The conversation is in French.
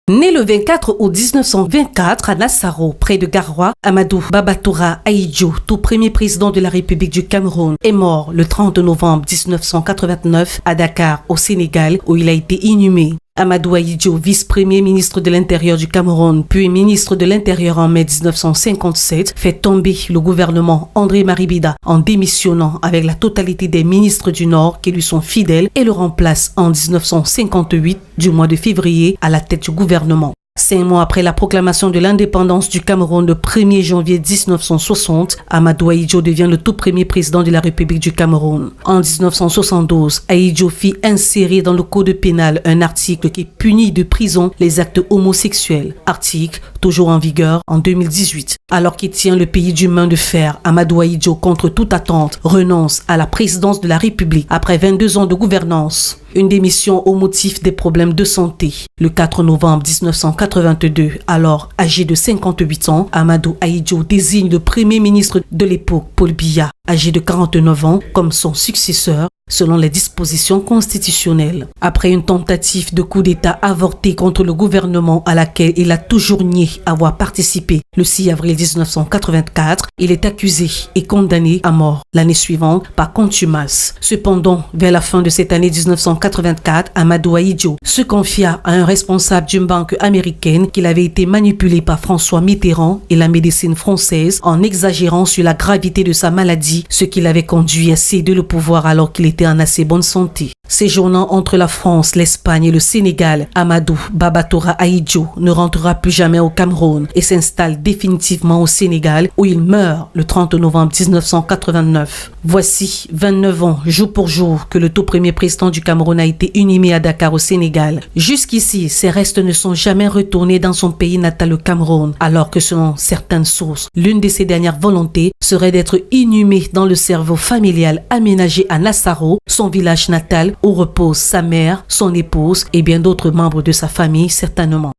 Né le 24 août 1924 à Nassaro, près de Garoua, Amadou Babatoura Ahidjo, tout premier président de la République du Cameroun, est mort le 30 novembre 1989 à Dakar, au Sénégal, où il a été inhumé. Amadou Ahidjo, vice-premier ministre de l'Intérieur du Cameroun, puis ministre de l'Intérieur en mai 1957, fait tomber le gouvernement André-Marie Bida en démissionnant avec la totalité des ministres du Nord qui lui sont fidèles et le remplace en 1958 du mois de février à la tête du gouvernement. 5 mois après la proclamation de l'indépendance du Cameroun le 1er janvier 1960, Amadou Ahidjo devient le tout premier président de la République du Cameroun. En 1972, Ahidjo fit insérer dans le code pénal un article qui punit de prison les actes homosexuels. Article toujours en vigueur en 2018. Alors qu'il tient le pays d'une main de fer, Amadou Ahidjo, contre toute attente, renonce à la présidence de la République après 22 ans de gouvernance. Une démission au motif des problèmes de santé. Le 4 novembre 1982, alors âgé de 58 ans, Amadou Ahidjo désigne le premier ministre de l'époque, Paul Biya, âgé de 49 ans, comme son successeur, selon les dispositions constitutionnelles. Après une tentative de coup d'État avortée contre le gouvernement à laquelle il a toujours nié avoir participé le 6 avril 1984, il est accusé et condamné à mort l'année suivante par contumace. Cependant, vers la fin de cette année 1984, Amadou Ahidjo se confia à un responsable d'une banque américaine qu'il avait été manipulé par François Mitterrand et la médecine française en exagérant sur la gravité de sa maladie, ce qui l'avait conduit à céder le pouvoir alors qu'il était en assez bonne santé. Séjournant entre la France, l'Espagne et le Sénégal, Amadou Babatoura Ahidjo ne rentrera plus jamais au Cameroun et s'installe définitivement au Sénégal où il meurt le 30 novembre 1989. Voici 29 ans, jour pour jour, que le tout premier président du Cameroun a été inhumé à Dakar au Sénégal. Jusqu'ici, ses restes ne sont jamais retournés dans son pays natal, le Cameroun, alors que selon certaines sources, l'une de ses dernières volontés serait d'être inhumé dans le cerveau familial aménagé à Nassaro, son village natal, où reposent sa mère, son épouse et bien d'autres membres de sa famille certainement.